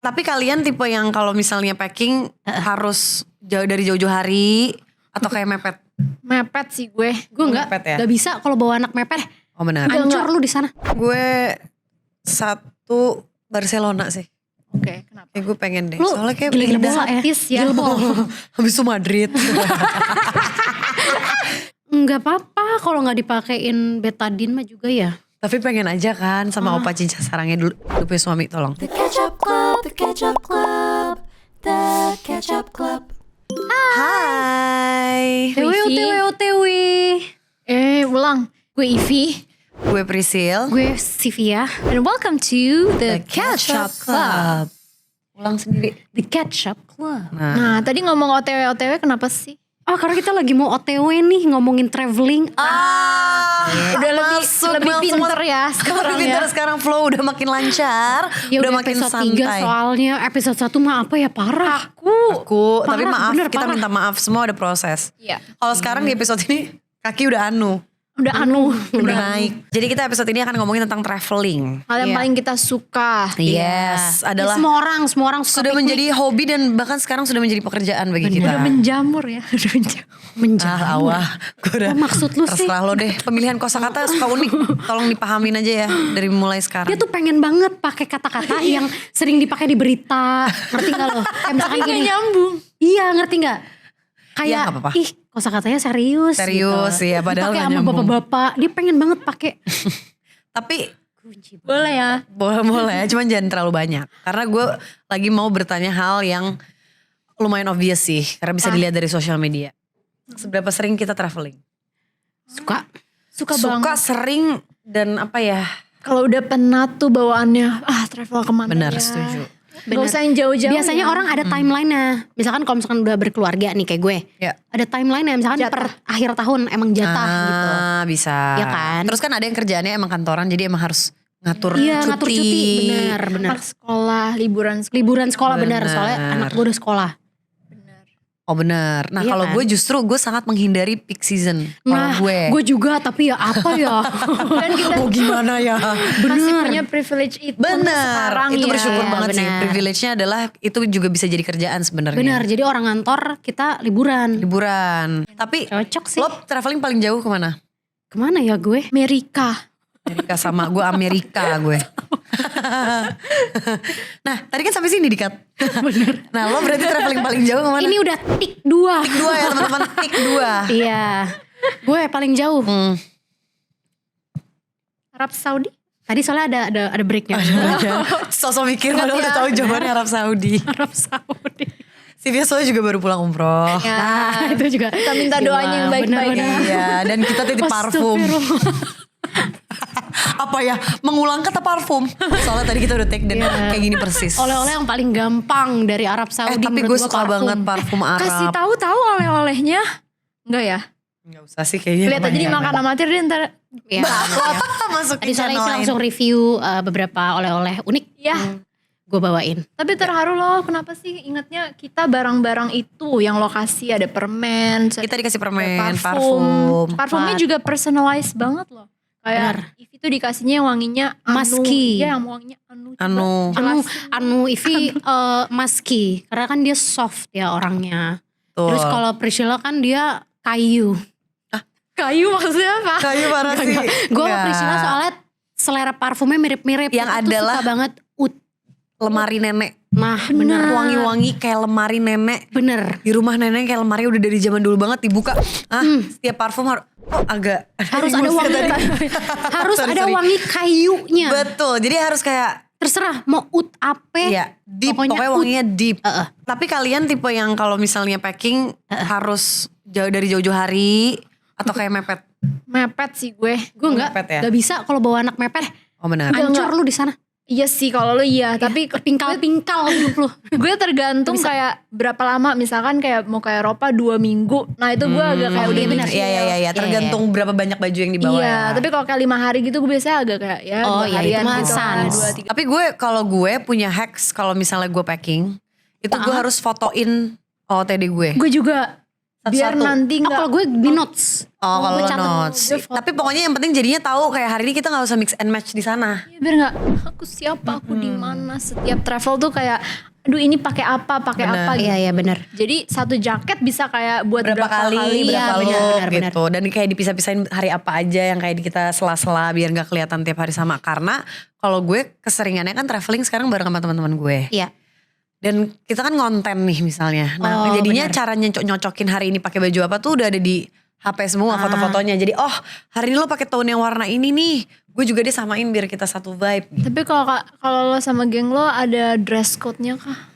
Tapi kalian tipe yang kalau misalnya packing harus dari jauh-jauh hari atau kayak mepet? Mepet sih gue. Gue enggak, Mepet ya? gak bisa kalau bawa anak mepet. Oh benar. Hancur lu di sana. Gue satu Barcelona sih. Oke, kenapa? Kayak gue pengen deh. Lu Soalnya kayak gila-gila indah. bola ya. Tis ya. Gila bola. Habis itu Madrid. Enggak apa-apa kalau gak dipakein betadine mah juga ya. Tapi pengen aja kan sama opa cinca sarangnya dulu. Lu punya suami tolong. The Ketchup Club, The Ketchup Club, The Ketchup Club. Hai. OTW. Ulang. Gue Ivy. Gue Prisil. Gue Sivia. And welcome to The Ketchup Club. Ulang sendiri. The Ketchup Club. Nah, tadi ngomong OTW kenapa sih? Oh karena kita lagi mau OTW nih ngomongin traveling. Udah lebih pinter ya sekarang Lebih pinter ya. sekarang, flow udah makin lancar. Ya udah udah makin episode 3 santai. soalnya episode 1 mah apa ya parah. Aku, tapi Parah, maaf, bener, kita parah. minta maaf, semua ada proses. Iya. Kalau sekarang di episode ini kaki udah Udah anu. udah naik. Jadi kita episode ini akan ngomongin tentang traveling. Hal yang Iya. paling kita suka. Yes, Ya, adalah semua orang suka sudah piknik. menjadi hobi dan bahkan sekarang sudah menjadi pekerjaan bagi kita. Udah menjamur ya. Udah menjamur. menjamur. Awah, gue udah. Apa maksud lu sih? Terserah lo deh. Pemilihan kosakata suka unik. Tolong dipahamin aja ya dari mulai sekarang. Dia tuh pengen banget pakai kata-kata yang sering dipakai di berita. Ngerti gak lo? Kayak misalkan Tapi gak gini. nyambung. Iya ngerti gak? Iya, Kayak nggak apa-apa. ih kosakatanya serius. Serius, gitu. iya, padahal Dipakai nggak sama nyambung. bapak-bapak. Dia pengen banget pakai. Tapi Boleh ya. boleh, cuman jangan terlalu banyak. Karena gue lagi mau bertanya hal yang lumayan obvious sih. Karena bisa dilihat dari sosial media. Seberapa sering kita traveling? Suka. Suka Suka banget. sering dan apa ya? Kalau udah penat tuh bawaannya. Travel kemana Benar, ya. setuju. Gak usah yang jauh-jauh. Biasanya ya. orang ada timeline-nya. Misalkan kalau misalkan udah berkeluarga nih kayak gue. Ya. Ada timeline-nya. Misalkan Jatah. per akhir tahun emang jatah gitu. Bisa. Iya kan? Terus kan ada yang kerjaannya emang kantoran, jadi emang harus ngatur Iya cuti. ngatur cuti. Bener. Anak sekolah, liburan sekolah. Liburan sekolah bener. Bener. Soalnya anak gue udah sekolah. Oh benar. Nah Iya kalau kan? gue justru gue sangat menghindari peak season. Nah Kalau gue juga tapi ya apa ya. Dan kita mau gimana ya? masih punya privilege itu sekarang Itu ya. bersyukur Iya, banget sih. benar. Privilege-nya adalah itu juga bisa jadi kerjaan sebenarnya. Bener jadi orang ngantor kita liburan. Liburan. Tapi Cocok sih. lo traveling paling jauh kemana? Kemana ya gue? Amerika. Amerika sama gue Amerika gue. Nah tadi kan sampai sini dikat. Bener. Nah lo berarti traveling paling jauh kemana? Ini udah tik 2. Tik 2 ya teman-teman. Tik 2. Iya. Gue paling jauh. Arab Saudi. Tadi soalnya ada breaknya. Sosok mikir padahal udah tahu jawabannya Arab Saudi. Arab Saudi. Si biasanya juga baru pulang umroh. Nah itu juga. Kita minta doanya yang baik-baik ya. Iya, dan kita titip parfum. Apa ya? Mengulang kata parfum. Soalnya tadi kita udah take dan kayak gini persis. Oleh-oleh yang paling gampang dari Arab Saudi. tapi menurut gue suka parfum. banget parfum Arab. Kasih tahu oleh-olehnya. Enggak ya? Enggak usah sih kayaknya. Lihat aja di makan amatir deh ntar. Iya. Masukin Tadi soalnya channel Isi lain. langsung review beberapa oleh-oleh unik. Ya. Gue bawain. Tapi terharu loh, kenapa sih ingatnya kita barang-barang itu yang lokasi ada permen, Kita dikasih permen, ada parfum. Parfumnya juga personalized banget loh. Kayak Ivy tuh dikasihnya yang wanginya anu. Musky. Iya, yang wanginya anu. Anu. Anu Ivy musky. Karena kan dia soft ya orangnya. Tuh. Terus kalau Priscilla kan dia kayu. Kayu maksudnya apa? Kayu parah sih. Gue sama Enggak. Priscilla soalnya selera parfumnya mirip-mirip. Yang Kita tuh adalah suka banget ut. Lemari nenek. Nah bener. Wangi-wangi kayak lemari nenek. Bener. Di rumah nenek kayak lemari udah dari zaman dulu banget dibuka. Setiap parfum agak Harus ada wangi. Harus Sorry, ada sorry. wangi kayunya. Betul. Jadi harus kayak Terserah mau ut apa. iya, deep. Pokoknya Pokoknya wanginya deep. Heeh. Tapi kalian tipe yang kalau misalnya packing harus dari jauh-jauh hari atau kayak mepet? Mepet sih gue. Gue enggak. Mepet ya? Gak bisa kalau bawa anak mepet. Oh benar. Hancur lu di sana. Iya sih kalau lu iya, tapi Pingkal-pingkal hidup lu. gue tergantung kayak berapa lama, misalkan kayak mau ke Eropa 2 minggu. Nah itu gue agak kayak udah benar. mikir. Iya. Tergantung berapa banyak baju yang dibawa Iya, ya. tapi kalau kayak 5 hari gitu gue biasanya agak kayak ya Oh, 2 iya, harian itu mah gitu. sans. 2, 3. Tapi kalau gue punya hacks kalau misalnya gue packing. Itu gue harus fotoin OOTD gue. Gue juga biar Satu-satu. nanti Oh, nggak kalau gue di notes. Oh kalau Gue catet. notes. Gue foto. Tapi pokoknya yang penting jadinya tahu kayak hari ini kita gak usah mix and match di sana. Ya, biar nggak aku siapa, aku di mana. Setiap travel tuh kayak aduh ini pakai apa Bener. gitu. Iya benar. Jadi satu jaket bisa kayak buat Berapa kali, Iya, berapa benar, look benar, gitu. Dan kayak dipisah-pisahin hari apa aja yang kayak kita sela-sela biar gak kelihatan tiap hari sama. Karena kalau gue keseringannya kan traveling sekarang bareng sama teman-teman gue. Iya. Dan kita kan konten nih misalnya. Nah Oh, jadinya benar. cara nyocokin hari ini pakai baju apa tuh udah ada di HP semua foto-fotonya. Jadi hari ini lo pakai tone yang warna ini nih. Gue juga dia samain biar kita satu vibe. Tapi kalau lo sama geng lo ada dress code-nya kah?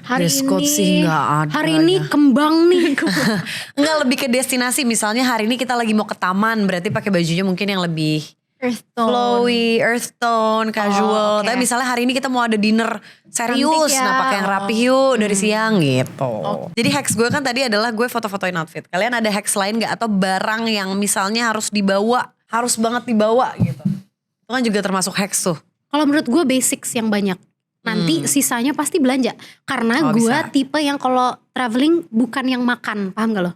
Hari Dress code ini sih gak ada. Hari ini kembang nih. Enggak, lebih ke destinasi. Misalnya hari ini kita lagi mau ke taman. Berarti pakai bajunya mungkin yang lebih earth tone. flowy, earth tone, casual. oke. Tapi misalnya hari ini kita mau ada dinner serius, Cantik ya. nah pakai yang rapi yuk dari siang gitu. Jadi hacks gue kan tadi adalah gue foto-fotoin outfit. Kalian ada hacks lain gak atau barang yang misalnya harus dibawa, harus banget dibawa gitu? Itu kan juga termasuk hacks tuh. Kalau menurut gue basics yang banyak. Nanti sisanya pasti belanja. Karena Oh, gue bisa. tipe yang kalau traveling bukan yang makan. Paham gak lo?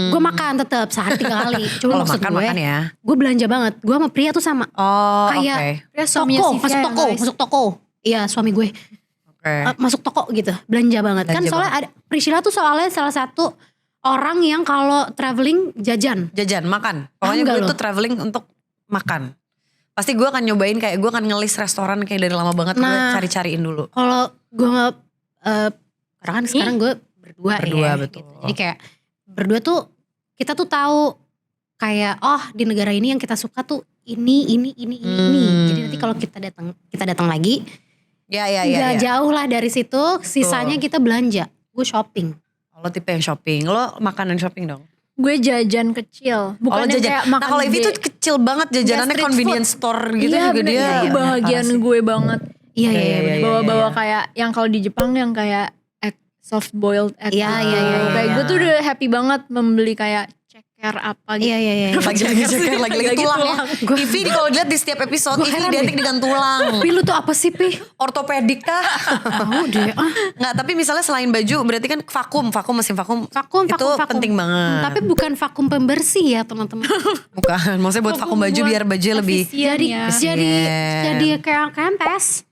Gue makan tetap sehari 3 kali. Cuma Kalau maksud makan gue, makan ya. gue belanja banget. Gue sama pria tuh sama. Oh Kayak oke. Ya, suaminya toko, Sivia masuk ya, toko, guys. masuk toko. Iya suami gue. Oke. Masuk toko gitu. Belanja banget. Kan Belanja soalnya ada, Priscilla tuh soalnya salah satu orang yang kalau traveling jajan. Jajan, makan. Pokoknya Enggak gue loh. tuh traveling untuk makan. Pasti gue akan nyobain kayak gue akan ngelis restoran kayak dari lama banget. Gue Nah. cari-cariin dulu. Kalau gue nggak, karena kan sekarang gue berdua, Berdua, ya. betul. Gitu. Jadi kayak berdua tuh kita tuh tahu kayak di negara ini yang kita suka tuh ini. Jadi nanti kalau kita datang lagi, Ya. nggak jauh lah dari situ. Sisanya kita belanja. Gue shopping. Lo tipe yang shopping. Lo makanan shopping dong. Gue jajan kecil, bukan yang kayak makan Nah kalau Ivy gede. tuh kecil banget jajanannya Street convenience store gitu Iya, juga bener, dia. itu bahagian gue banget. Iya Iya, Bawa-bawa kayak yang kalau di Jepang yang kayak egg, soft boiled egg. Iya, gitu. iya. Kayak gue tuh udah happy banget membeli kayak ceker apa gitu. Iya. Lagi ceker, lagi tulang ya. Ivy kalau dilihat di setiap episode Gue Ivy heran identik dengan tulang. Pi lu tuh apa sih Pi? Ortopedik kah? Tahu deh. Nggak, tapi misalnya selain baju berarti kan mesin vakum. Vakum. Itu penting banget. Tapi bukan vakum pembersih ya teman-teman. Bukan, maksudnya buat vakum baju biar baju lebih efisien ya. Jadi kayak kempes.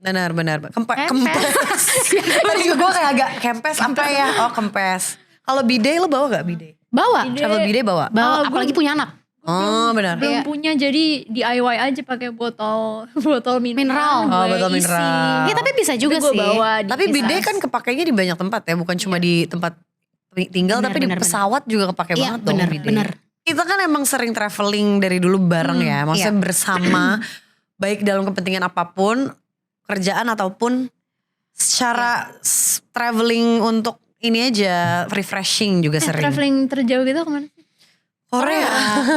benar. Kempes. Tadi juga gue kayak agak kempes apa ya? Oh kempes. Kalau bidet lo bawa gak bidet? Bawa. Travel bidet bawa? Bawa, gue- apalagi punya anak. Oh benar. Belum punya, jadi DIY aja pakai botol Mineral. Oh, gue botol isi. mineral. Ya tapi bisa juga Gue sih. bawa Tapi dipisah. bidet kan kepakainya di banyak tempat ya, bukan cuma di tempat tinggal, Benar, tapi di benar, pesawat juga kepake Iya banget dong bidet. benar. Kita kan emang sering traveling dari dulu bareng ya, maksudnya bersama, baik dalam kepentingan apapun, kerjaan ataupun secara traveling untuk ini aja refreshing juga sering. Traveling terjauh gitu kemana sih? Korea.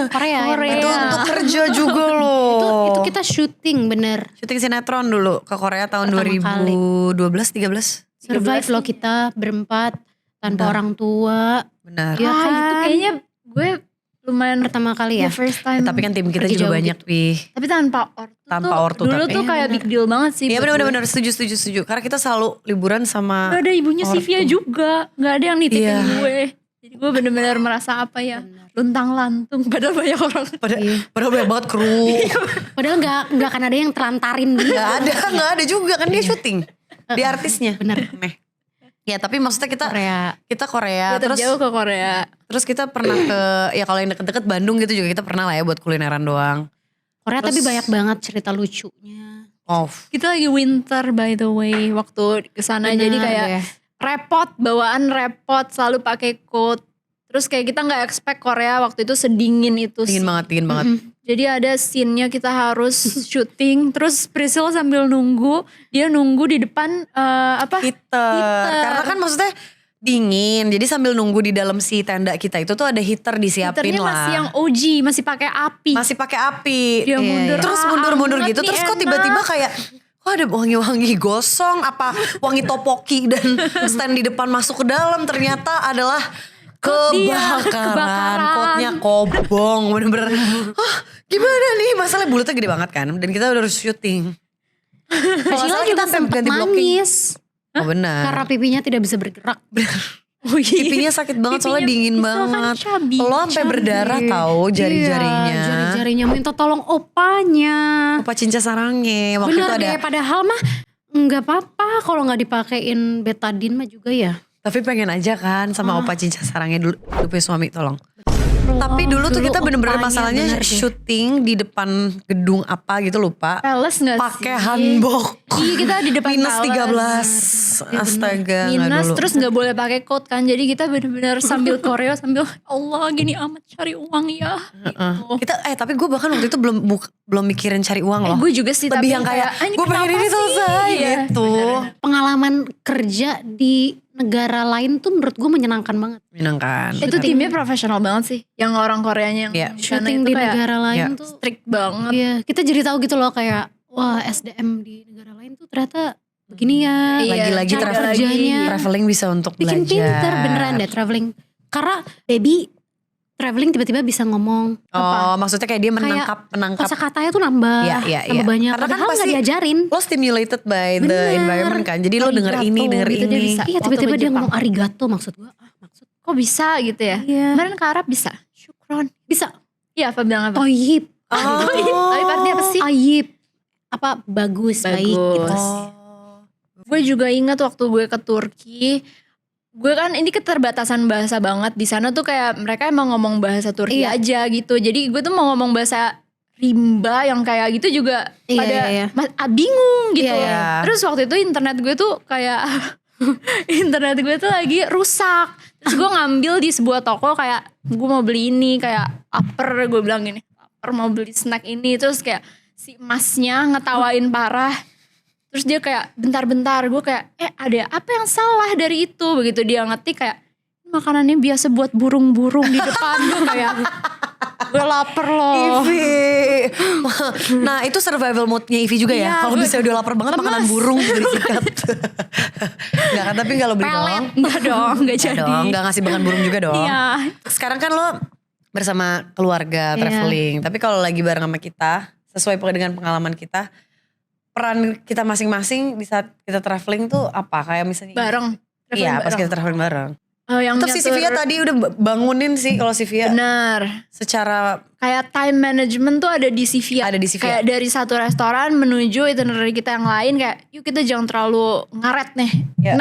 Korea. Korea. Itu untuk kerja juga loh. Itu kita syuting bener. Syuting sinetron dulu ke Korea tahun Pertama 2012-13. Survive loh kita berempat tanpa Benar. orang tua. Benar. Iya kan? Itu kayaknya gue lumayan Pertama kali ya. the first time. Tapi kan tim kita Pergi juga jauh banyak Pi. Tapi tanpa ortu Tanpa tuh, ortu dulu tapi. tuh kayak big deal banget sih. Iya buat gue. benar-benar setuju. Karena kita selalu liburan sama Gak ada ibunya ortu. Sivia juga. Gak ada yang nitipin Iya. gue. Jadi gue bener-bener merasa apa ya. Luntang lantung. Padahal banyak orang. Padahal banyak banget kru. Padahal nggak akan ada yang telantarin dia. Gak ada juga kan dia syuting. Dia artisnya. Bener. Meh. Ya tapi maksudnya kita Korea. terus Jauh ke Korea. terus kita pernah ke ya kalau yang deket-deket Bandung gitu juga kita pernah lah ya buat kulineran doang. Korea Terus- tapi banyak banget cerita lucunya. Oh, Kita lagi winter by the way. Waktu kesana Bener jadi kayak deh. repot. Bawaan repot. Selalu pakai coat. Terus kayak kita gak expect Korea waktu itu sedingin itu. dingin banget. Jadi ada scene-nya kita harus syuting. Terus Priscilla sambil nunggu. Dia nunggu di depan Heater. Karena kan maksudnya dingin. Jadi sambil nunggu di dalam si tenda kita itu tuh ada heater disiapin heaternya lah. masih yang OG. Masih pakai api. Masih pakai api. Dia mundur. Terus Ah, mundur-mundur anget gitu. nih, Terus kok enak. tiba-tiba kayak kok ada wangi-wangi gosong. Apa wangi topoki dan stand di depan masuk ke dalam. Ternyata adalah kebakaran. Kotnya kobong. Bener-bener. Gimana nih? Masalahnya bulutnya gede banget kan. Dan kita udah harus syuting. Priscilla salah juga kita sampai sempat ganti blocking. nangis. Oh benar. Karena pipinya tidak bisa bergerak. Oh iya. Pipinya sakit banget soalnya dingin Pipinya Isel kan banget. cabi. Lo sampai berdarah tahu jari-jarinya. Iya, jari-jarinya minta tolong opanya. Opa Cinca Sarange. Waktu Bener itu ada. deh, padahal mah nggak apa-apa kalau nggak dipakein betadine mah juga ya. Tapi pengen aja kan sama Opa Cinca Sarange dulu punya suami tolong. Tapi dulu tuh kita bener-bener opanya masalahnya bener deh. syuting di depan gedung apa gitu lupa. Palace gak sih? Pakai hanbok. Iya kita di depan Minus Palace. 13. Astaga nggak Minus dulu. terus gak boleh pakai coat kan. Jadi kita bener-bener sambil koreo sambil Allah gini amat cari uang ya. Gitu. Kita tapi gue bahkan waktu itu belum mikirin cari uang loh. Gue juga sih Lebih tapi yang kayak "Ah, gue pengen kenapa ini sih?" selesai Iya, gitu. bener. Pengalaman kerja di negara lain tuh menurut gue menyenangkan banget. Menyenangkan. Itu timnya profesional banget sih. Yang orang Koreanya yang Iya. di sana Syuting itu di kayak negara lain ya, tuh. strict banget. Iya, kita jadi tahu gitu loh kayak wah SDM di negara lain tuh ternyata begini ya. Iya, Lagi-lagi cara travel- kerjanya. Traveling bisa untuk Bikin belajar. pinter beneran deh traveling. Karena baby traveling tiba-tiba bisa ngomong. Oh maksudnya kayak dia menangkap. Kata-katanya tuh nambah. Iya, iya, nambah iya. banyak. Karena kan Padahal nggak pasti- diajarin. Lo stimulated by the Bener. environment kan. Jadi lo denger Arigato ini, denger gitu dia ini. bisa. Iya Waktu tiba-tiba ke dia Jepang. ngomong arigato maksud gue. Maksud Kok bisa gitu ya? iya. Kemarin ke Arab bisa. Syukron. Bisa. Iya apa bilang apa? Toyib. Oh. Tapi artinya apa sih? Ayib. Apa bagus, baik gitu. Oh. Gue juga ingat waktu gue ke Turki, gue kan ini keterbatasan bahasa banget di sana tuh kayak mereka emang ngomong bahasa Turki Iya. aja gitu. Jadi gue tuh mau ngomong bahasa rimba yang kayak gitu juga Iya, pada iya. bingung gitu. Iya, iya. Terus waktu itu internet gue tuh kayak internet gue tuh lagi rusak. Terus gue ngambil di sebuah toko kayak gue mau beli ini kayak upper, gue bilang gini, upper mau beli snack ini. Terus kayak si masnya ngetawain parah. Terus dia kayak bentar-bentar gue kayak ada apa yang salah dari itu. Begitu dia ngetik kayak makanannya biasa buat burung-burung di depan. Gue kayak gue lapar loh. Ivi. Nah itu survival mode-nya Ivi juga ya. Iya, Kalau gue misalnya udah lapar banget makanan burung disikat. Enggak kan, tapi kalau beli doang. Enggak dong, enggak jadi. Dong, enggak ngasih makan burung juga dong. Iya. Sekarang kan lo bersama keluarga Iya. traveling. Tapi kalau lagi bareng sama kita, sesuai dengan pengalaman kita, peran kita masing-masing di saat kita traveling tuh apa? Kayak misalnya Bareng. Iya, pas Traveling kita traveling bareng. Oh, yang Tetap si Sivia tadi udah bangunin sih kalau Sivia benar. secara Kayak time management tuh ada di Sivia. Ada di Sivia. Kayak dari satu restoran menuju itinerary kita yang lain kayak yuk kita jangan terlalu ngaret nih. Iya.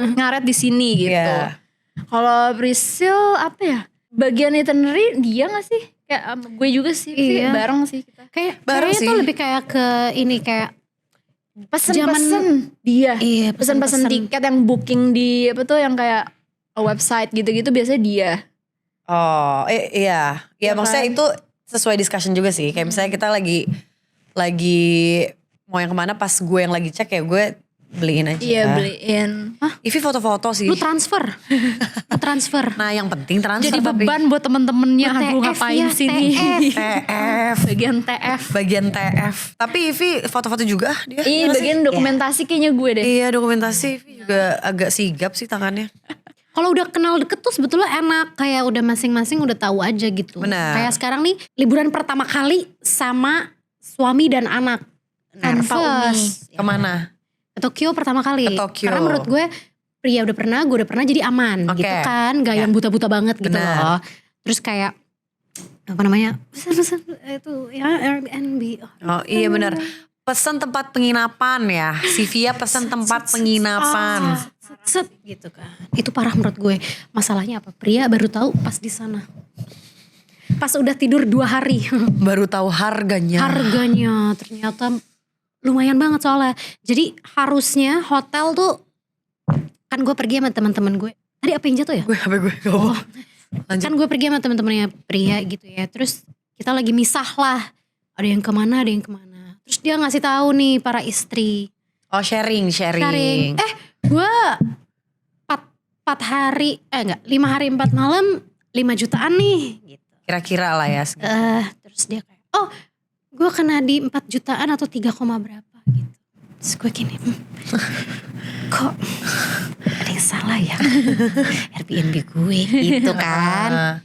Ngaret di sini gitu. Iya. Kalau Priscil apa ya? Bagian itinerary dia gak sih? Kayak gue juga sih, Iya. bareng sih kita. Kayak Bareng kayaknya sih. tuh lebih kayak ke ini kayak Pesen-pesen dia. iya Pesen-pesen tiket yang booking di apa tuh yang kayak website gitu-gitu biasanya dia. Oh, iya. Ya Iya maksudnya kan? itu sesuai discussion juga sih. Kayak misalnya kita lagi mau yang kemana pas gue yang lagi cek ya gue beliin aja. Iya beliin. Ivi foto-foto sih. lu transfer. Lu transfer. Nah yang penting transfer Jadi tapi. beban buat temen-temennya. Aduh TF ngapain ya, sih nih. TF. Bagian TF. Bagian TF. Tapi Ivi foto-foto juga dia. Iya nggak sih? bagian dokumentasi kayaknya gue deh. Iya dokumentasi Ivi juga agak sigap sih tangannya. Kalau udah kenal deket tuh sebetulnya enak. Kayak udah masing-masing udah tahu aja gitu. Benar. Kayak sekarang nih liburan pertama kali sama suami dan anak. Tanpa Nervous. Kemana? Ke Tokyo pertama kali. Ke Tokyo. Karena menurut gue Pria udah pernah, gue udah pernah jadi aman Oke. gitu kan. Gak yang buta-buta banget gitu Benar. loh. Terus kayak apa namanya, pesan-pesan itu ya Airbnb. Oh iya benar. Pesan tempat penginapan ya. Sivia pesan tempat penginapan. Set gitu kan. Itu parah menurut gue. Masalahnya apa? Pria baru tahu pas di sana. Pas udah tidur 2 hari. Baru tahu harganya. Harganya ternyata lumayan banget soalnya. Jadi harusnya hotel tuh, kan gue pergi sama teman-teman gue. Tadi apa yang jatuh ya? Gue HP gue gak apa. Lanjut. Kan gue pergi sama teman-temannya Pria gitu ya. Terus kita lagi misah lah. Ada yang kemana, ada yang kemana. Terus dia ngasih tahu nih para istri. Oh sharing. Sharing. Gue 4 hari, 5 hari 4 malam 5 jutaan nih. Gitu. Kira-kira lah ya. Terus dia kayak, oh gue kena di 4 jutaan atau 3, berapa gitu. Terus gue gini, kok ada yang salah ya Airbnb gue gitu kan.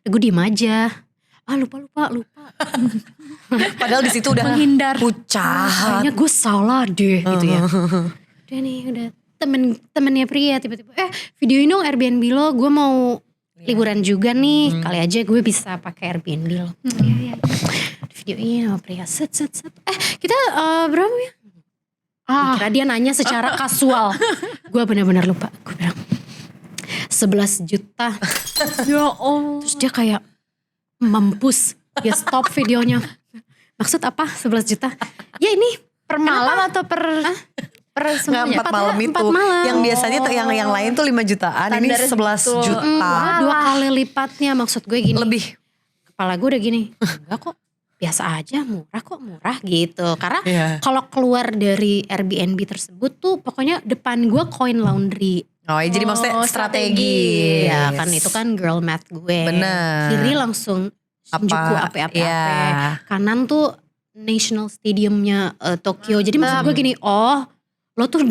Gue diem aja. Lupa. Padahal di situ udah Menghindar. pucat. Kayaknya gue salah deh gitu ya. Udah nih, udah temennya pria tiba-tiba videoin dong Airbnb lo, gue mau liburan juga nih, kali aja gue bisa pakai Airbnb lo. Iya. Videoin sama pria, set. Kita berapa ya? Kira dia nanya secara kasual. Gue benar-benar lupa. Gue bilang 11 juta. Ya Allah. Terus dia kayak mampus. Dia stop videonya. Maksud apa 11 juta? Ya ini Per malam atau per Nggak, semuanya? 4 malam itu. 4 malam. Yang biasanya tuh yang lain tuh 5 jutaan. Ini Standar 11 segitu. juta. 2 kali lipatnya. Maksud gue gini. Lebih. Kepala gue udah gini. Enggak kok. Biasa aja, murah gitu. Karena Iya. kalau keluar dari Airbnb tersebut tuh pokoknya depan gue coin laundry. Oh ya, jadi maksudnya strategi. Ya kan itu kan girl math gue. Bener. Kiri langsung Shinjuku apa-apa. Iya. Kanan tuh National Stadiumnya Tokyo. Jadi maksud gue gini, lo tuh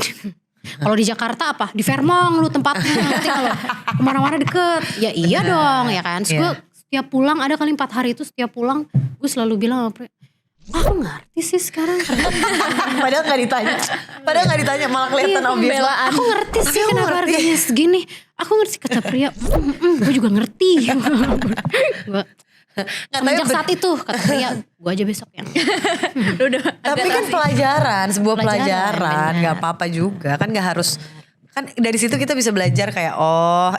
kalau di Jakarta apa? Di Fairmont lu tempatnya. Nanti kalau kemana-mana deket. Ya iya dong ya kan. Terus gue setiap pulang ada kali 4 hari itu setiap pulang gue selalu bilang sama Pri, aku ngerti sih sekarang. Padahal gak ditanya. Malah kelihatan obvious. Aku ngerti sih Aku kenapa ngerti. harganya segini. Aku ngerti kata pria. Gue juga ngerti. Gue semenjak saat itu kata pria, gue aja besok ya. Tapi kan sebuah Pelajaran, pelajaran. benar. Gak apa-apa juga. Kan gak harus. Kan dari situ kita bisa belajar kayak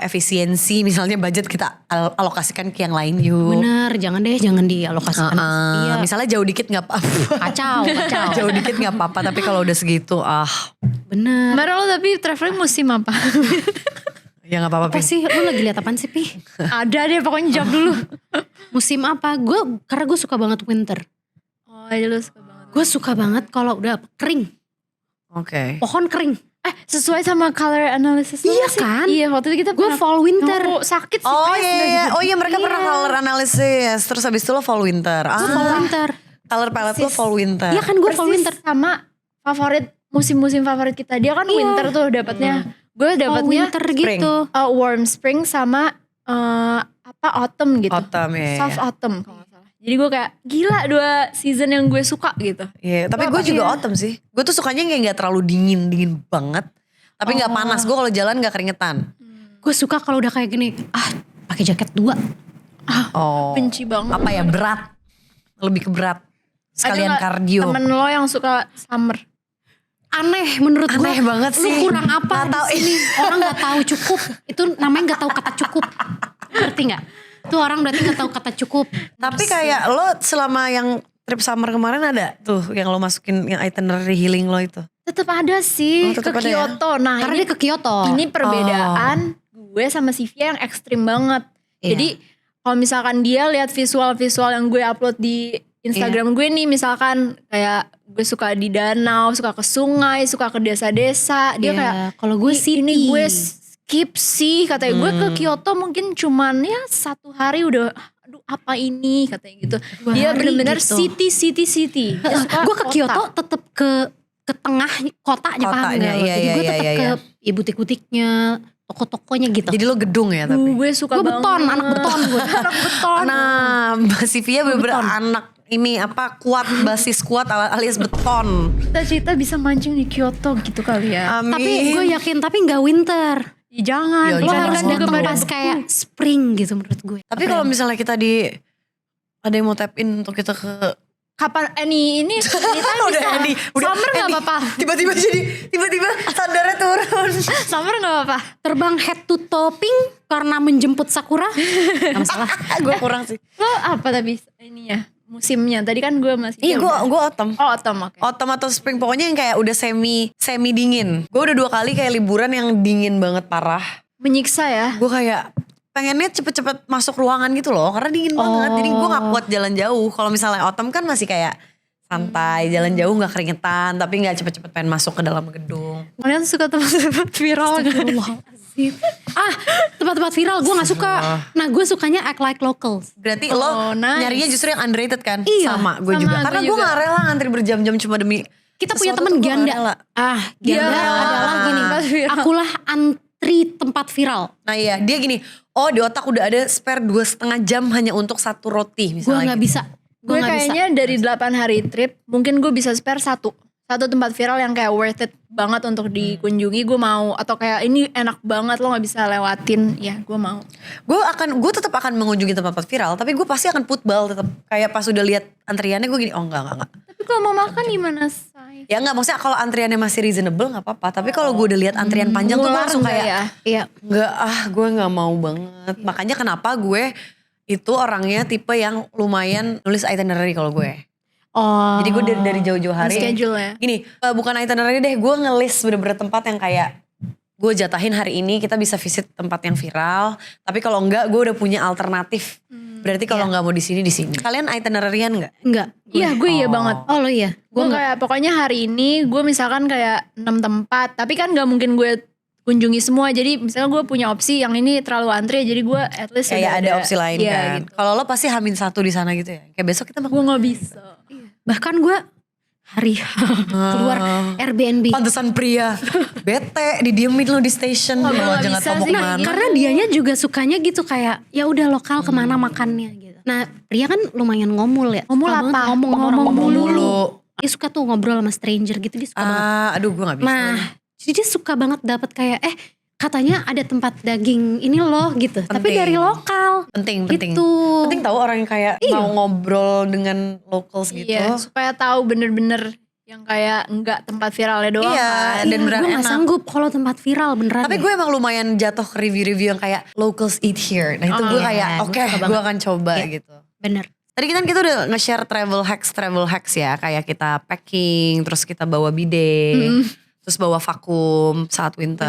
efisiensi. Misalnya budget kita alokasikan ke yang lain yuk. Bener, jangan dialokasikan. Iya. Misalnya jauh dikit gak apa-apa. Kacau. Jauh dikit gak apa-apa. Tapi kalau udah segitu Bener. Kemarin lo tapi traveling musim apa? ya gak apa-apa. Apa sih? Lu lagi lihat apaan sih, Pi? Ada deh pokoknya jawab dulu. Musim apa? Karena gue suka banget winter. Oh iya lo suka banget. Gue suka banget kalau udah kering. Oke. Pohon kering. Sesuai sama color analysis lo Iya nggak sih? kan? Iya waktu itu kita Gue fall winter. Oh, sakit sih. Oh Pres. iya. Oh iya mereka pernah Iya. color analysis. Terus habis itu lo fall winter. Gue fall winter. Color palette lo fall winter. Iya kan gue fall Persis winter. sama favorit musim-musim favorit kita. Dia kan winter tuh dapatnya. Gue Fall dapatnya winter spring. gitu. warm spring sama autumn gitu. Autumn ya. Soft autumn kalau nggak salah. Jadi gue kayak gila 2 season yang gue suka gitu. Iya, tapi Lo gue apa juga sih? autumn sih. Gue tuh sukanya kayak gak terlalu dingin banget. Tapi gak panas. Gue kalau jalan gak keringetan. Gue suka kalau udah kayak gini. Pakai jaket 2. Oh. Benci banget. Apa ya, berat. Lebih ke berat. Sekalian Ada nggak kardio. Temen lo yang suka summer. Aneh menurut gue. Aneh banget sih. Lu kurang apa Nggak tahu. di sini? Orang gak tahu cukup. Itu namanya gak tahu kata cukup. Ngerti gak? Itu orang berarti gak tahu kata cukup. Tapi kayak lo selama yang trip summer kemarin ada tuh yang lo masukin yang itinerary healing lo itu. Tetap ada sih Oh, tetep ke ada ya? Kyoto. Nah Karena ini, dia ke Kyoto. ini perbedaan gue sama Sivia yang ekstrim banget. Iya. Jadi kalau misalkan dia lihat visual-visual yang gue upload di Instagram gue nih, misalkan kayak gue suka di danau, suka ke sungai, suka ke desa-desa. Dia Iya, kayak kalau gue ini city." gue skip sih katanya. Gue ke Kyoto mungkin cuman ya 1 hari udah aduh apa ini katanya gitu. 2 Dia hari bener-bener gitu. city. Dia suka Gue ke kota. Kyoto tetep ke tengah kotanya, paham Kotanya, gak lo? iya, Jadi gue iya, tetep iya, ke iya. butik-butiknya, toko-tokonya gitu. Jadi lo gedung ya tapi. Gue suka Gue beton, banget. anak beton gue. Anak beton. Nah, Mbak Sivia bener-bener anak ini kuat, basis kuat alias beton. Cita-cita bisa mancing di Kyoto gitu kali ya. Amin. Tapi gue yakin, tapi gak winter. Ya, jangan. Ya, Lo jangan. harus Kan juga datang pada pas kayak spring gitu menurut gue. Tapi kalau misalnya kita ada yang mau tap in untuk kita ke kapan ini ceritanya udah bisa. Andy, udah Summer gak Andy. apa-apa. Tiba-tiba standarnya turun. Summer gak apa-apa. Terbang head to toe pink karena menjemput Sakura. Gak masalah. Gue kurang sih. Lo apa tapi ininya musimnya? Tadi kan gue masih. Iya, gue autumn. Oh autumn oke. Autumn atau spring, pokoknya yang kayak udah semi dingin. Gue udah 2 kali kayak liburan yang dingin banget parah. Menyiksa ya. Gue kayak pengennya cepet-cepet masuk ruangan gitu loh, karena dingin banget. Jadi gue gak kuat jalan jauh. Kalau misalnya autumn kan masih kayak santai, jalan jauh gak keringetan, tapi gak cepet-cepet pengen masuk ke dalam gedung. Kalian suka tempat-tempat viral gak? Astagfirullahaladzim. Tempat-tempat viral gue gak suka. Nah gue sukanya act like locals. Berarti Oh, lo nice. nyarinya justru yang underrated kan? Iya, Sama gue sama juga. gue Karena gue juga. gak rela ngantri berjam-jam cuma demi Kita punya sesuatu temen tuh gue gak ganda. rela. Ganda Dia adalah gini. tempat viral. Akulah antri tempat viral. Nah iya, dia gini, di otak udah ada spare 2,5 jam hanya untuk 1 roti Gue misalnya. gak bisa. Gue gak bisa. kayaknya dari 8 hari trip mungkin gue bisa spare 1 satu tempat viral yang kayak worth it banget untuk dikunjungi, gue mau. Atau kayak ini enak banget lo gak bisa lewatin, ya gue mau. Gue tetap akan mengunjungi tempat viral, tapi gue pasti akan putbal tetap. Kayak pas udah lihat antriannya gue gini, oh enggak. Tapi kalau mau makan gimana, say? Ya enggak, maksudnya kalau antriannya masih reasonable gak apa-apa. Tapi kalau gue udah lihat antrian panjang tuh gue Ngular langsung enggak kayak, ya? Iya. enggak gue gak mau banget. Makanya kenapa gue itu orangnya tipe yang lumayan nulis itinerary kalau gue. Oh. Jadi gue dari jauh-jauh hari. Schedule ya. Gini, bukan itinerary deh, gue ngelis bener-bener tempat yang kayak gue jatahin hari ini kita bisa visit tempat yang viral. Tapi kalau enggak, gue udah punya alternatif. Berarti kalau enggak mau di sini di sini. Kalian itineraryan enggak? Enggak. Iya gue iya banget. Oh lo iya. Gue kayak pokoknya hari ini gue misalkan kayak 6 tempat. Tapi kan gak mungkin gue kunjungi semua. Jadi misalnya gue punya opsi yang ini terlalu antri. Jadi gue at least Kayak udah ada opsi lain iya, kan. gitu. Kalau lo pasti hamin 1 di sana gitu ya. Kayak besok kita Gue gak bisa. Bahkan gue hari keluar Airbnb. pantesan pria. Bete didiemin lo di station. Oh, Lo gua aja nggak gak bisa tau mau sih, kemana. Karena dianya juga sukanya gitu kayak ya udah lokal kemana makannya gitu. Nah Ria kan lumayan ngomul ya. Ngomul Suka banget apa? Ngomong sama orang, Ngomong ngomong mulu. mulu. Dia suka tuh ngobrol sama stranger gitu, dia suka banget. Aduh gue gak bisa. Nah jadi dia suka banget dapat kayak katanya ada tempat daging ini loh gitu. Tapi Penting. dari lokal Penting. gitu. Penting tahu orang yang kayak mau ngobrol dengan locals gitu. Iya, supaya tahu bener-bener yang kayak enggak tempat viralnya doang Iya, kan. dan beneran gue gak enak. sanggup kalau tempat viral beneran. Tapi deh. gue emang lumayan jatuh ke review-review yang kayak locals eat here. Nah itu gue iya, kayak gue oke, suka gue banget. akan coba Iya. gitu. Bener. Tadi kan kita udah nge-share travel hacks ya. Kayak kita packing, terus kita bawa bidet, terus bawa vakum saat winter.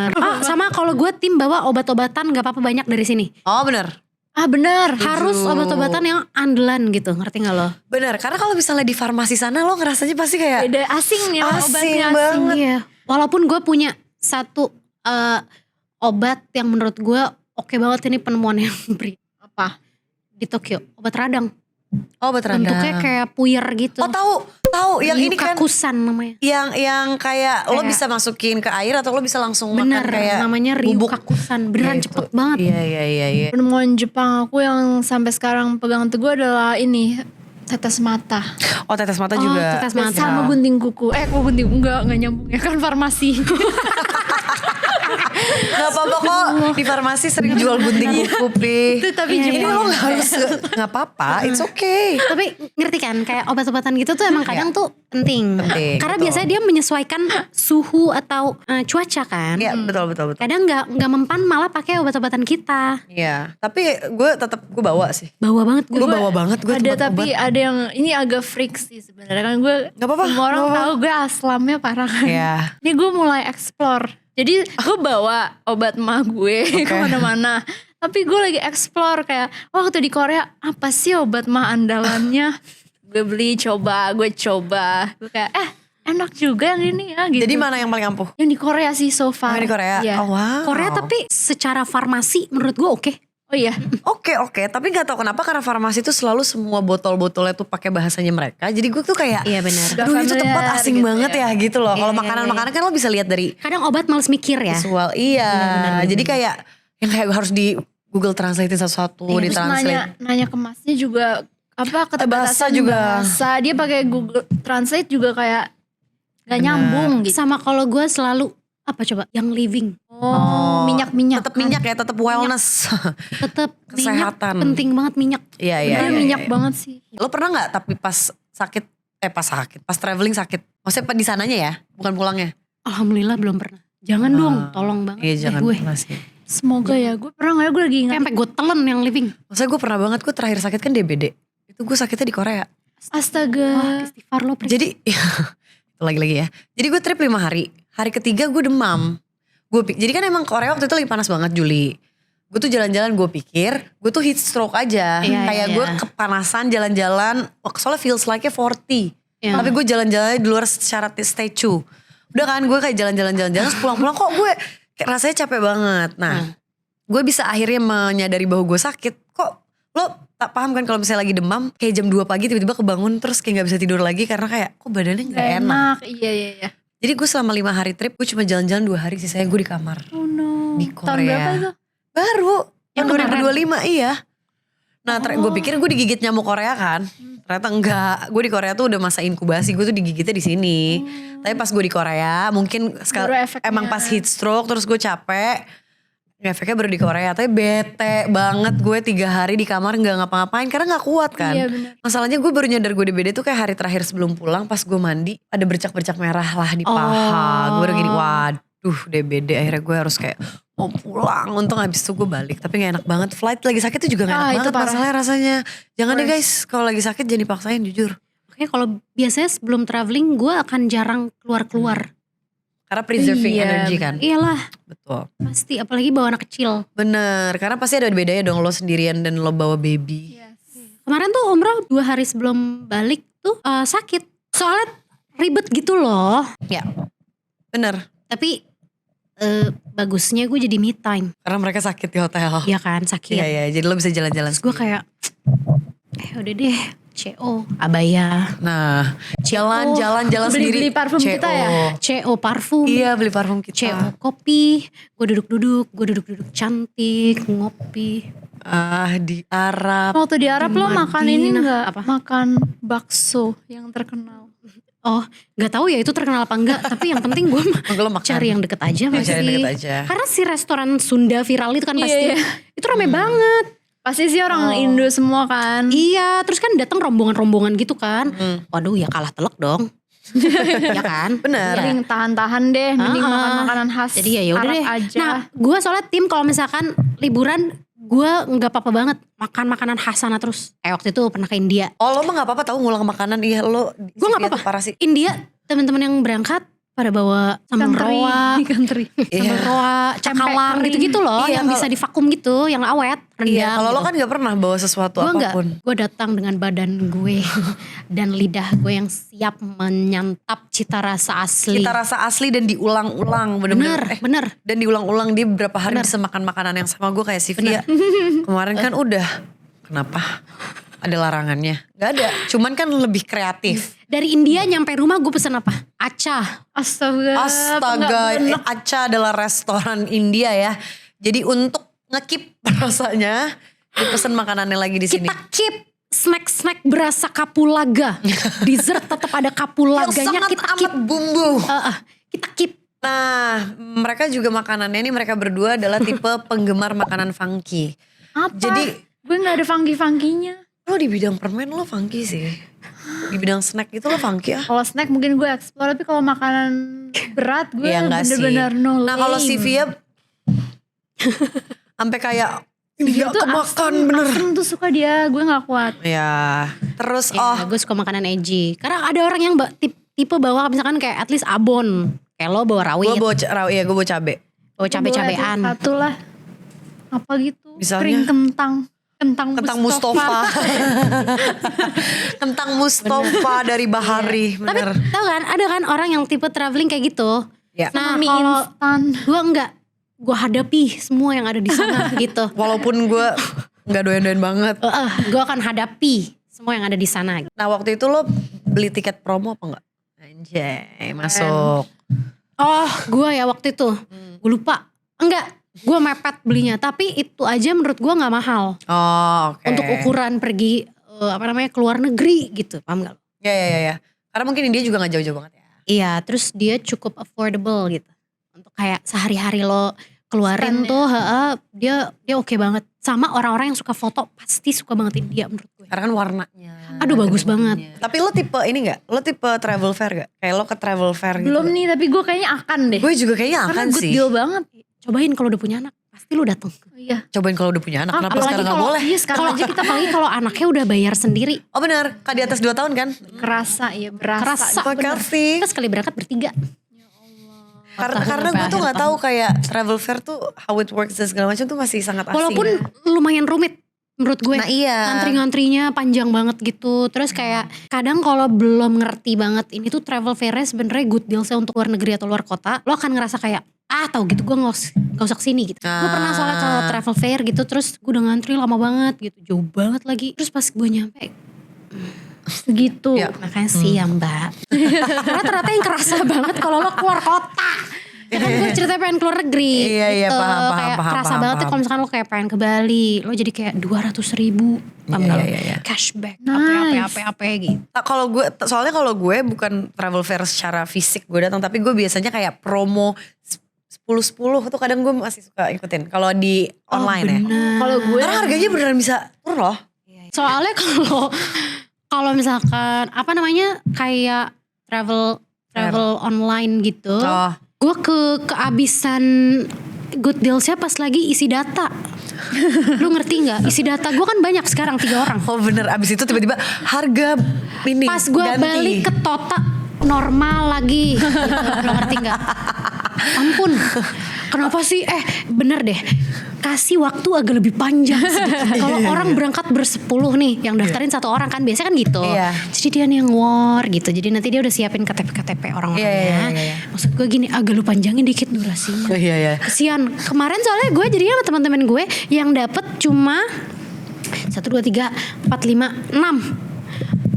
Bener. Sama kalau gue tim bawa obat-obatan gak apa-apa banyak dari sini. Oh bener. Ah benar. Harus obat-obatan yang andalan gitu, ngerti gak lo? Bener, karena kalau misalnya di farmasi sana lo ngerasanya pasti kayak Beda asing ya Asing obatnya banget. Iya. Walaupun gue punya satu obat yang menurut gue oke banget, ini penemuan yang beri Apa? di Tokyo, obat radang. oh obat radang. Bentuknya kayak puyer gitu. Oh tahu yang ini kan Ryukakusan namanya. yang kayak lo Kayak- bisa masukin ke air atau lo bisa langsung Bener, makan kayak namanya bubuk. Ryukakusan. Beneran Iya, cepet itu. banget. Iya. Penemuan Jepang aku yang sampai sekarang pegang teguh adalah ini tetes mata. Oh tetes mata juga. tetes mata. Sama gunting kuku. Kok gunting enggak nyambung ya kan farmasi. Gak apa-apa kok, di farmasi sering jual gunting kuku Pi. Itu tapi Ini Jepang. lo gak harus, gak apa-apa, it's okay. Tapi ngerti kan kayak obat-obatan gitu tuh emang kadang tuh penting. Penting, Karena betul. biasanya dia menyesuaikan suhu atau cuaca kan. Iya betul. Kadang nggak mempan malah pakai obat-obatan kita. Iya, tapi gue tetap gue bawa sih. Bawa banget gue. Gue bawa banget gue Ada tempat tapi obat. ada yang ini agak freak sih sebenarnya kan gue. Gak apa-apa, Semua orang gak apa-apa. tahu gue aslamnya parah kan. Iya. Ini gue mulai explore. Jadi gue bawa obat mah gue kemana-mana. Tapi gue lagi explore kayak waktu di Korea apa sih obat mah andalannya. Gue beli gue coba. Gue kayak enak juga yang ini ya gitu. Jadi mana yang paling ampuh? Yang di Korea sih so far. Yang di Korea? Iya. Oh wow. Korea tapi secara farmasi menurut gue oke. Oh iya. Oke, tapi gak tahu kenapa karena farmasi itu selalu semua botol-botolnya tuh pakai bahasanya mereka. Jadi gue tuh kayak, Iya benar. Udah aduh itu tempat familiar asing gitu banget ya gitu loh. Kalau Iya, makanan-makanan kan lo bisa lihat dari Kadang obat males mikir ya. visual. Iya, Benar. jadi kayak yang kayak harus di Google Translate satu-satu, Iya, di Terus translate. nanya ke masnya juga apa Bahasa keterbatasan juga. bahasa. Dia pakai Google Translate juga kayak gak nyambung gitu. Sama kalau gue selalu apa coba yang living Oh, minyak-minyak. Tetap minyak ya, tetap wellness. tetap minyak Kesehatan. penting banget minyak. Iya. Dia minyak banget sih. Lo pernah nggak tapi pas sakit, pas traveling sakit? Maksudnya di sananya ya, bukan pulangnya? Alhamdulillah belum pernah. Jangan dong, tolong banget. Iya deh jangan gue. pernah sih. Semoga ya. Gue pernah gak ya, gue lagi ingat. Sampai gue telen yang living. Maksudnya gue pernah banget, gue terakhir sakit kan DBD. Itu gue sakitnya di Korea. Astaga. Wah, istighfar lo. Pri. Jadi, itu lagi ya. Jadi gue trip 5 hari. Hari ketiga gue demam. Jadi kan emang Korea waktu itu lagi panas banget Juli. Gue tuh jalan-jalan gue pikir gue tuh heat stroke aja. Iya, Kayak iya, gue iya. kepanasan jalan-jalan. Soalnya feels like-nya 40. Iya. Tapi gue jalan-jalan di luar syarat statue. Udah kan gue kayak jalan-jalan terus pulang-pulang kok gue kayak rasanya capek banget. Nah gue bisa akhirnya menyadari bahwa gue sakit. Kok lo tak paham kan kalau misalnya lagi demam kayak jam 2 pagi tiba-tiba kebangun terus kayak gak bisa tidur lagi karena kayak kok badannya gak enak. Iya. Jadi gue selama 5 hari trip gue cuma jalan-jalan 2 hari sisanya gue di kamar. Oh no. Di Tahun Korea. berapa itu? Baru yang Yang kemarin. 2025 iya. Nah gue pikir gue digigit nyamuk Korea kan. Ternyata enggak. Gue di Korea tuh udah masa inkubasi. Gue tuh digigitnya di sini. Tapi pas gue di Korea mungkin Baru efeknya. emang pas heat stroke terus gue capek. Efeknya baru di Korea. Tapi bete banget gue 3 hari di kamar gak ngapa-ngapain. Karena gak kuat kan. Iya, bener. Masalahnya gue baru nyadar gue DBD tuh kayak hari terakhir sebelum pulang. Pas gue mandi ada bercak-bercak merah lah di paha. Gue udah gini waduh DBD. Akhirnya gue harus kayak mau pulang. Untung abis itu gue balik. Tapi gak enak banget. Flight lagi sakit tuh juga gak enak itu banget parah. masalahnya rasanya. Jangan deh guys. Kalau lagi sakit jangan dipaksain jujur. Oke, kalau biasanya sebelum traveling gue akan jarang keluar-keluar. Karena preserving Iya, energy kan. Iyalah, Betul. pasti. Apalagi bawa anak kecil. Bener. Karena pasti ada bedanya dong lo sendirian dan lo bawa baby. Yes. Kemarin tuh umroh 2 hari sebelum balik tuh sakit. Soalnya ribet gitu loh. Ya. Bener. Tapi bagusnya gue jadi me time. Karena mereka sakit di hotel. Ya kan, sakit. Iya iya. Jadi lo bisa jalan-jalan. Terus gue kayak, udah deh, CO, abaya. Nah, jalan Beli-beli sendiri. parfum kita ya? CO parfum. Iya, beli parfum CO kita. kopi. Gue duduk-duduk cantik, ngopi. Di Arab. Waktu di Arab lo makan ini Madinah. enggak? Apa? Makan bakso yang terkenal. Oh, nggak tahu ya itu terkenal apa enggak. Tapi yang penting gue Lo makan. cari yang deket aja nggak Cari yang sih? deket aja. Karena si restoran Sunda viral itu kan Iya, pasti iya. itu rame banget. Pasti sih orang Indo semua kan. Iya, terus kan datang rombongan-rombongan gitu kan. Waduh, ya kalah telek dong. Ya kan? Bener. Mending tahan-tahan deh, mending makan makanan khas Jadi ya udah Arab deh. aja. Nah, gue soalnya tim kalau misalkan liburan gue nggak apa-apa banget makan makanan khas sana terus. Kayak waktu itu pernah ke India. Oh lo mah gak apa-apa tahu ngulang makanan. Iya lo. Gue nggak apa-apa. Parah sih. India teman-teman yang berangkat pada bawa sambal roa, Ikan teri. sambal roa, cakalang kering. gitu-gitu loh, Iya, yang bisa divakum gitu, yang awet, rendang. Iya kalau lo gitu. kan gak pernah bawa sesuatu Gue enggak, apapun. gue datang dengan badan gue dan lidah gue yang siap menyantap cita rasa asli. Kita rasa asli dan diulang-ulang. Bener-bener. bener. Dan diulang-ulang dia beberapa hari Bener. bisa makan makanan yang sama gue kayak Sivia. Kemarin kan udah. Kenapa? Ada larangannya? Gak ada. Cuman kan lebih kreatif. Dari India nyampe rumah gue pesen apa? Aca. Astaga. Astaga, nggak bener. Aca adalah restoran India ya. Jadi untuk ngekip rasanya, dipesan makanannya lagi di sini. Kita keep snack-snack berasa kapulaga. Dessert tetap ada kapulaganya. Yang Kita sangat keep. amat bumbu. Kita keep. Nah, mereka juga makanannya ini mereka berdua adalah tipe penggemar makanan funky. Apa? Jadi gue gak ada funky-funkynya. lo di bidang permen lo funky sih. Di bidang snack itu lo funky ya. Kalau snack mungkin gue explore, tapi kalau makanan berat gue Iya enggak sih. bener-bener no Nah kalau lame. Sivia sampai kayak Dia gak tuh kemakan asem, bener. asem tuh suka dia, gue gak kuat. Ya terus Ya, gue suka makanan edgy. Karena ada orang yang tipe bawa misalkan kayak at least abon. Kayak lo bawa gue rawit. gue bawa cabe. Bawa cabe-cabean. Satu lah. Apa gitu. Misalnya? Kering kentang. Kentang Mustafa. Kentang Mustafa dari Bahari. Tapi Bener. tau kan ada kan orang yang tipe traveling kayak gitu. Ya. Nah Mie kalau instan. gue enggak. Gue hadapi semua yang ada di sana gitu. Walaupun gue gak doyan-doyan banget. Gue akan hadapi semua yang ada di sana. Nah waktu itu lo beli tiket promo apa enggak? Anjay masuk. Oh gue ya waktu itu. Gue lupa. Enggak. Gue mepet belinya. Tapi itu aja menurut gue gak mahal. Oh oke. Untuk ukuran pergi keluar negeri gitu. Paham gak? Ya. Karena mungkin dia juga gak jauh-jauh banget ya. Iya terus dia cukup affordable gitu. Untuk kayak sehari-hari lo keluarin Spend tuh dia oke banget. Sama orang-orang yang suka foto pasti suka banget India menurut gue. Karena kan warnanya. Aduh bagus banget. Tapi lo tipe ini gak? Lo tipe travel fair gak? Kayak lo ke travel fair gitu. Belum nih, tapi gue kayaknya akan deh. Gue juga kayaknya Karena akan good sih. deal banget. Cobain kalau udah punya anak pasti lo dateng. Iya. Cobain kalau udah punya anak. Kenapa sekarang gak boleh? Iya sekarang aja kita Apalagi kalau anaknya udah bayar sendiri. Oh benar. Kak di atas 2 tahun kan? kerasa ya, berasa. Kerasa. Makasih. Kita sekali berangkat bertiga. Karena gue tuh gak tahu kayak travel fair tuh how it works dan segala macam tuh masih sangat asing. Walaupun lumayan rumit menurut gue. Nah iya. Ngantri-ngantrinya panjang banget gitu. Terus kayak kadang kalau belum ngerti banget ini tuh travel fairnya sebenarnya good dealsnya untuk luar negeri atau luar kota. Lo akan ngerasa kayak tahu gitu gue gak usah kesini gitu. Gue pernah soalnya ke travel fair gitu. Terus gue udah ngantri lama banget gitu. Jauh banget lagi. Terus pas gue nyampe Segitu. Ya. makasih ya mbak. Karena ternyata yang kerasa banget kalau lo keluar kota. Ya kan gue ceritanya pengen keluar negeri. Iya, gitu. paham, Kayak paham, kerasa paham, banget tuh paham. kalau misalkan lo kayak pengen ke Bali, lo jadi kayak 200.000 Iya. cashback, Nice. apa gitu. Nah, kalau gue, soalnya kalau gue bukan travel fair secara fisik gue datang, tapi gue biasanya kayak promo 10-10 tuh kadang gue masih suka ikutin. Kalau di online ya. Kalau gue Karena harganya beneran bisa turun loh. Soalnya kalau misalkan apa namanya kayak travel online gitu, Oh. gue kehabisan good dealsnya pas lagi isi data. Lu ngerti nggak? Isi data gue kan banyak sekarang 3 orang. Oh bener, abis itu tiba-tiba harga ini Pas gue ganti. balik ke Tota normal lagi. Gitu. Lu ngerti nggak? Ampun, kenapa sih? Bener deh. Kasih waktu agak lebih panjang sedikit. Kalau orang berangkat bersepuluh nih, yang daftarin 1 orang kan biasanya kan gitu. Iya. Jadi dia nih yang war gitu. Jadi nanti dia udah siapin KTP orang-orangnya. Iya. Maksud gue gini, agak lu panjangin dikit durasinya. Iya. Kesian. Kemarin soalnya gue jadinya sama teman-teman gue yang dapet cuma 1, 2, 3, 4, 5, 6.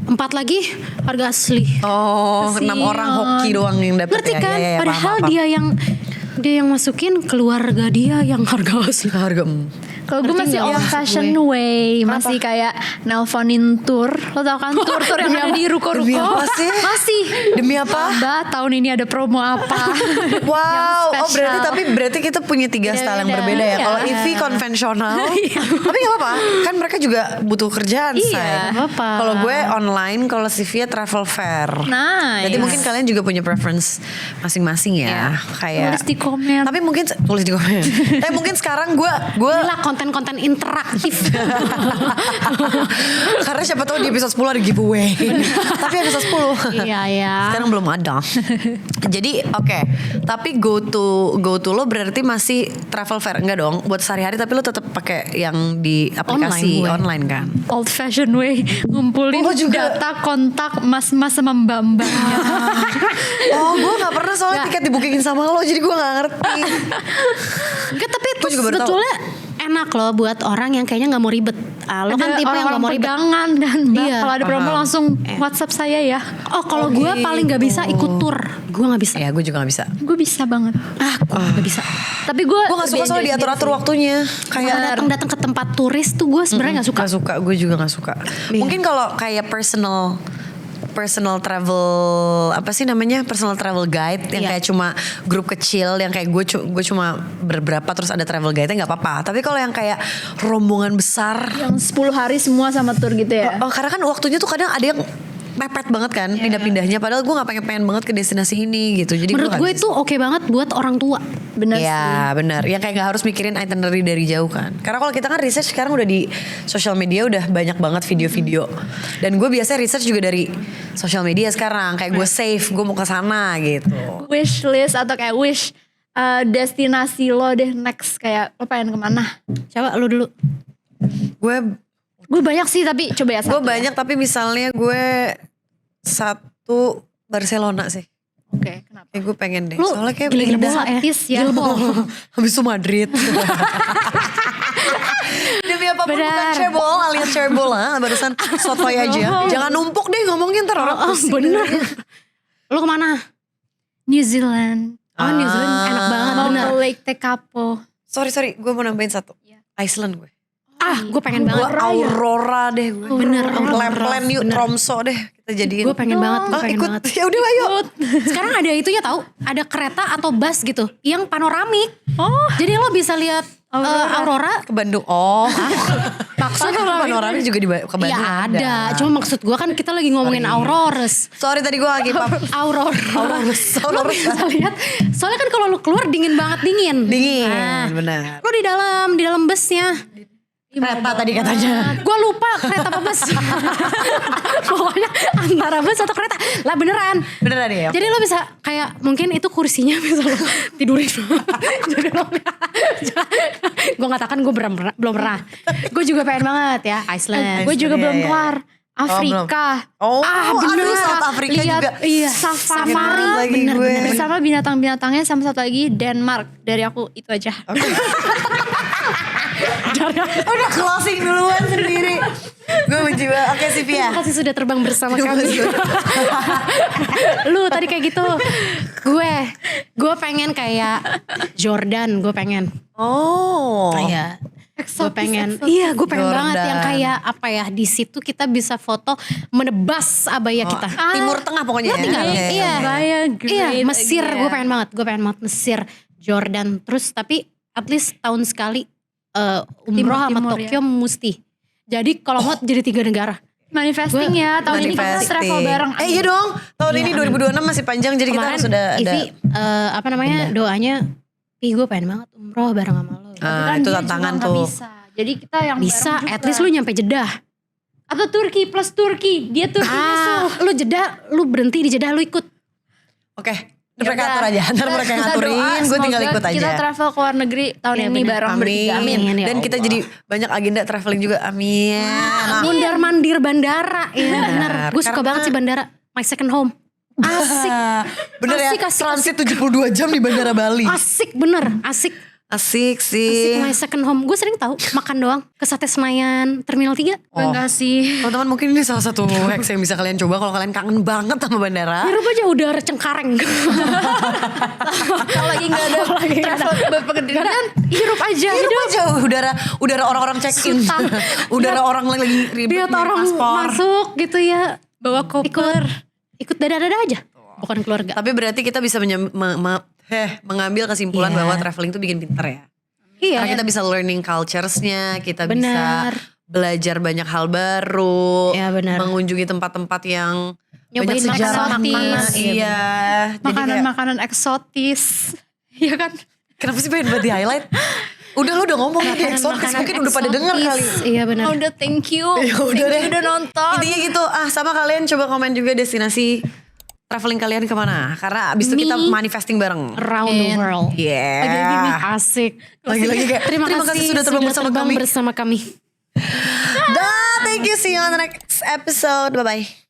4 lagi harga asli. Oh, 6 orang hoki doang yang dapet. Ngerti kan? Ya, Padahal paham. dia yang masukin keluarga dia yang harga asli. Harga Kalau gue Ngerti masih nggak old maksud fashion gue? way, masih kayak nelponin tour. Lo tau kan tour yang ada di ruko-ruko. Demi apa sih? Masih. Demi apa? Mbak, tahun ini ada promo apa? Wow, Yang oh berarti kita punya 3 style yang Beda-beda. berbeda ya. Iya. Kalau Ivy konvensional, tapi gak apa-apa. Kan mereka juga butuh kerjaan, Iya, say. nggak apa-apa. Kalau gue online, kalau Sivia travel fair. Nice. Jadi mungkin kalian juga punya preference masing-masing ya. Kayak Tulis di komen. Tapi mungkin tulis di komen. Tapi mungkin sekarang gue Inilah konten-konten interaktif. karena siapa tahu di episode 10 ada giveaway. Tapi episode 10 Iya ya. sekarang belum ada. Jadi oke. Tapi go to lo berarti masih travel fair enggak dong? Buat sehari-hari tapi lo tetap pakai yang di aplikasi Online gue. online kan? Old fashion way, ngumpulin Oh, juga. data kontak mas-mas sama mbak-mbaknya. Oh gue gak pernah soalnya tiket dibookingin sama lo, jadi gue gak ngerti. Enggak, tapi itu Gue juga baru tahu. sebetulnya enak loh buat orang yang kayaknya nggak mau ribet. Lo kan Ada tipe yang nggak mau orang-orang ribet. pegangan dan mbak, Iya, kalau ada promo paham. langsung WhatsApp saya ya. Oh kalau gue paling nggak bisa ikut tour. Gue nggak bisa. Ya gue juga gak bisa. Gue bisa banget. Gue nggak bisa. Tapi gue Gue gak suka soalnya diatur-atur waktunya. Kayak Datang ke tempat turis tuh gue sebenarnya nggak suka. Gak suka, gue juga gak suka. Mungkin kalau kayak personal travel apa sih namanya, personal travel guide yang Iya. kayak cuma grup kecil yang kayak gue cuma berberapa terus ada travel guide-nya nggak apa-apa. Tapi kalau yang kayak rombongan besar, yang 10 hari semua sama tour gitu ya. karena kan waktunya tuh kadang ada yang mepet banget kan pindah-pindahnya. Padahal gue nggak pengen banget ke destinasi ini gitu. Jadi Menurut nggak gue bisa. itu oke banget buat orang tua. Bener sih. Ya benar, yang kayak gak harus mikirin itinerary dari jauh kan. Karena kalau kita kan research sekarang udah di sosial media udah banyak banget video-video. Dan gue biasanya research juga dari sosial media sekarang. Kayak gue save, gue mau ke sana gitu. Wish list atau kayak wish destinasi lo deh next, kayak lo pengen kemana? Coba lu dulu. Gue banyak sih tapi coba ya Gue satu. banyak tapi misalnya gue satu Barcelona sih. Oke, kenapa? Kayak gue pengen deh. Lu Soalnya kayak gila-gila indah. bola ya. Artis ya. Habis itu Madrid. Demi apapun bukan Benar. cebol alias cebol lah. Barusan sotoy aja. Jangan numpuk deh ngomongin ntar orang pusing. bener. Lu kemana? New Zealand. Oh New Zealand enak banget Mau bener. ke Lake Tekapo. Sorry gue mau nambahin satu. Iya. Iceland gue. Gue pengen Gue banget. Aurora deh gue. Bener, Aurora. Lapland yuk, Bener. Tromso deh kita jadiin. Gue pengen banget, gue Oh, pengen ikut. banget. Ya udah ayo. Sekarang ada itunya tahu, ada kereta atau bus gitu yang panoramik. Oh. Jadi lo bisa lihat Aurora. Ke Bandung. Oh. Maksudnya Panorama juga di ke Bandung. ya ada. Cuma maksud gue kan kita lagi ngomongin Auroras. Sorry tadi gue lagi Aurora. Lo bisa lihat. Soalnya kan kalau lo keluar dingin banget dingin. dingin. Nah, Benar. lo di dalam busnya. Kereta tadi katanya. Gue lupa kereta apa bus. Pokoknya antara bus atau kereta. Lah beneran. Beneran ya? Jadi lo bisa kayak mungkin itu kursinya bisa lo tidurin. Jadi lo gue gak tahu kan gue belum pernah. Gue juga pengen banget ya Iceland. Gue juga Iya, belum iya. kelar. Afrika. Oh, bener. aduh South Africa Lihat, juga. Iya, Safari. Pengen lagi Bener, gue. bener. bersama binatang-binatangnya, sama satu lagi Denmark. Dari aku itu aja. Udah closing duluan sendiri. Gue benci banget. Oke Sivia. Terima kasih sudah terbang bersama kami. Lu tadi kayak gitu. Gue pengen kayak Jordan, gue pengen. Oh. Iya. Gue pengen, iya gue pengen Jordan. banget yang kayak apa ya, di situ kita bisa foto menebas abaya kita. Timur Tengah pokoknya. Lo tinggal, Oke. iya. Abaya Iya, great Mesir lagi ya. gue pengen banget Mesir, Jordan. Terus tapi at least tahun sekali umroh sama Timur, Tokyo mesti. Jadi kalau mau jadi 3 negara. Manifesting ya, tahun ini kita Manifesting. travel bareng. Iya dong. Tahun ini Iya, 2026 masih panjang jadi kita Kemarin harus sudah ada. Ivi apa namanya doanya, gue pengen banget umroh bareng sama lo. Tapi Ah, kan itu dia tantangan juga nggak tuh. Bisa. Jadi kita yang Bisa, bareng at juga. least lu nyampe Jeddah. Atau Turki plus Turki, dia Turki musuh. Lu Jeddah, lu berhenti di Jeddah, lu ikut. Oke. Mereka atur aja. Ntar mereka yang ngaturin. Gue tinggal ikut aja. Kita travel ke luar negeri tahun Iya, ini bener. bareng bertiga. Amin. Amin, ya Dan kita Allah. jadi banyak agenda traveling juga. Amin. Mundar mandir bandara, ya Benar. bener. Gue suka Karena- banget sih bandara, my second home. Asik, Bener ya. Asik, asik, Transit 72 jam di Bandara Bali. asik bener, asik. Asik Asik sih. my second home. Gue sering tahu makan doang ke Sate Senayan Terminal 3. Gue enggak sih. Teman-teman mungkin ini salah satu hacks yang bisa kalian coba kalau kalian kangen banget sama bandara. Hirup aja udara cengkareng. Kalau lagi nggak ada travel berpekerjaan, hirup aja. Hirup aja udara orang-orang check in. Udara orang lagi ribet Lihat nih, orang paspor. masuk gitu ya. Bawa koper. Ikut dada-dada aja. Bukan keluarga. Tapi berarti kita bisa mengambil kesimpulan Iya. bahwa traveling itu bikin pinter ya. Iya. Karena kita bisa learning cultures-nya, kita Benar. bisa belajar banyak hal baru, Iya, benar. mengunjungi tempat-tempat yang Nyobain banyak sejarahnya. makanan. Iya. Jadi kayak, Makanan-makanan eksotis. Iya kan? kenapa sih pengen buat di highlight? Udah lu udah ngomong di eksotis, Makanan mungkin udah pada denger kali. eksotis. Iya benar. Udah thank you. Ya udah Thank deh. you udah nonton. Intinya gitu, sama kalian coba komen juga destinasi traveling kalian kemana. Karena abis itu kita Me. manifesting bareng. Around the world. Yeah. Lagi-lagi nih, asik. Lagi-lagi kayak, terima kasih sudah terbang bersama kami. bersama kami. Dah, thank you. See you on the next episode. Bye-bye.